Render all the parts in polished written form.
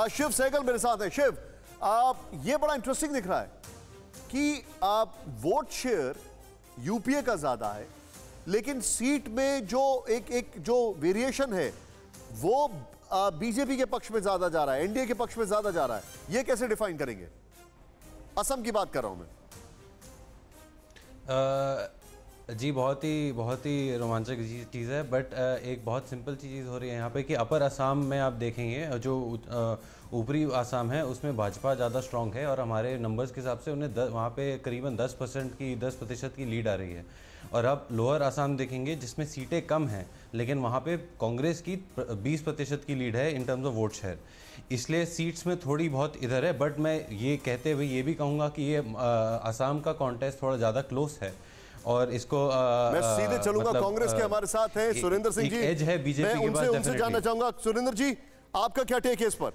शिव सहगल मेरे साथ है। शिव, ये बड़ा इंटरेस्टिंग दिख रहा है कि वोट शेयर यूपीए का ज्यादा है, लेकिन सीट में जो एक जो वेरिएशन है वो बीजेपी के पक्ष में ज्यादा जा रहा है, एनडीए के पक्ष में ज्यादा जा रहा है। ये कैसे डिफाइन करेंगे? असम की बात कर रहा हूं मैं। जी बहुत ही रोमांचक चीज़ है, बट एक बहुत सिंपल चीज़ हो रही है यहाँ पे कि अपर असम में आप देखेंगे जो ऊपरी असम है उसमें भाजपा ज़्यादा स्ट्रॉन्ग है और हमारे नंबर्स के हिसाब से उन्हें वहाँ पे करीबन 10% की लीड आ रही है। और अब लोअर असम देखेंगे जिसमें सीटें कम हैं, लेकिन वहाँ पे कांग्रेस की 20% की लीड है in terms of vote share. इसलिए सीट्स में थोड़ी बहुत इधर है, बट मैं ये कहते हुए ये भी कहूँगा कि ये असम का कॉन्टेस्ट थोड़ा ज़्यादा क्लोज है और इसको मैं सीधे चलूंगा। मतलब, कांग्रेस के हमारे साथ हैं सुरेंद्र सिंह जी। एज है बीजेपी के पास। उनसे जानना चाहूंगा, सुरेंद्र जी आपका क्या टेक है इस पर?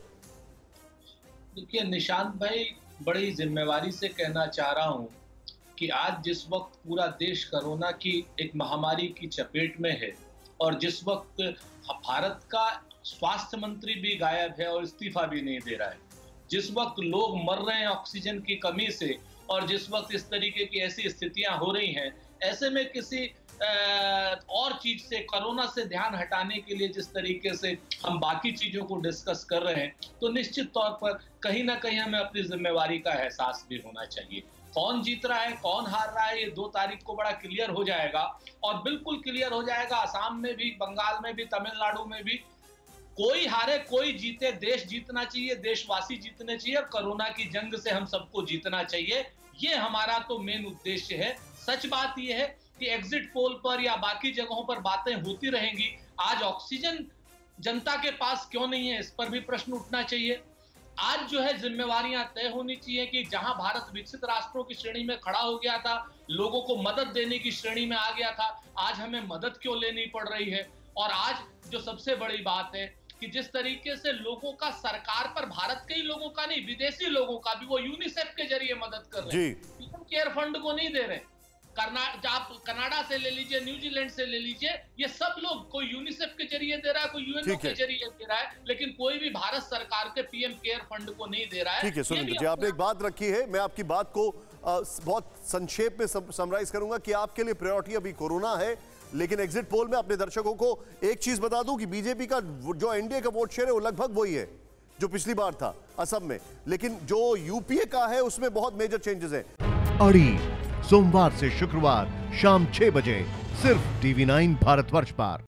देखिए निशांत भाई, बड़ी जिम्मेवारी से कहना चाह रहा हूं कि आज जिस वक्त पूरा देश कोरोना की एक महामारी की चपेट में है और जिस वक्त भारत का स्वास्थ्य मंत्री भी गायब है और इस्तीफा भी नहीं दे रहा है, जिस वक्त लोग मर रहे हैं ऑक्सीजन की कमी से और जिस वक्त इस तरीके की ऐसी स्थितियां हो रही हैं, ऐसे में किसी और चीज से, कोरोना से ध्यान हटाने के लिए जिस तरीके से हम बाकी चीजों को डिस्कस कर रहे हैं, तो निश्चित तौर पर कहीं ना कहीं हमें अपनी जिम्मेवारी का एहसास भी होना चाहिए। कौन जीत रहा है, कौन हार रहा है, ये 2 तारीख को बड़ा क्लियर हो जाएगा और बिल्कुल क्लियर हो जाएगा। असम में भी, बंगाल में भी, तमिलनाडु में भी, कोई हारे कोई जीते, देश जीतना चाहिए, देशवासी जीतने चाहिए और कोरोना की जंग से हम सबको जीतना चाहिए। ये हमारा तो मेन उद्देश्य है। सच बात यह है कि एग्जिट पोल पर या बाकी जगहों पर बातें होती रहेंगी, आज ऑक्सीजन जनता के पास क्यों नहीं है, इस पर भी प्रश्न उठना चाहिए। आज जो है जिम्मेवारियां तय होनी चाहिए कि जहां भारत विकसित राष्ट्रों की श्रेणी में खड़ा हो गया था, लोगों को मदद देने की श्रेणी में आ गया था, आज हमें मदद क्यों लेनी पड़ रही है। और आज जो सबसे बड़ी बात है कि जिस तरीके से लोगों का सरकार पर, भारत के ही लोगों का नहीं, विदेशी लोगों का भी वो यूनिसेफ के जरिए मदद कर रहे हैं, पीएम केयर फंड को नहीं दे रहे। आप कनाडा से ले लीजिए, न्यूजीलैंड से ले लीजिए, ये सब लोग, कोई यूनिसेफ के जरिए दे रहा है, कोई यूएनओ के जरिए दे रहा है, लेकिन कोई भी भारत सरकार के पीएम केयर फंड को नहीं दे रहा है। ठीक है सुरेंद्र जी, आपने एक बात रखी है, मैं आपकी बात को बहुत संक्षेप में समराइज करूंगा कि आपके लिए प्रायोरिटी अभी कोरोना है, लेकिन एग्जिट पोल में अपने दर्शकों को एक चीज बता दूं कि बीजेपी का जो एनडीए का वोट शेयर है वो लगभग वही है जो पिछली बार था असम में, लेकिन जो यूपीए का है उसमें बहुत मेजर चेंजेस हैं। अड़ी सोमवार से शुक्रवार शाम 6 बजे सिर्फ TV9 भारतवर्ष पर।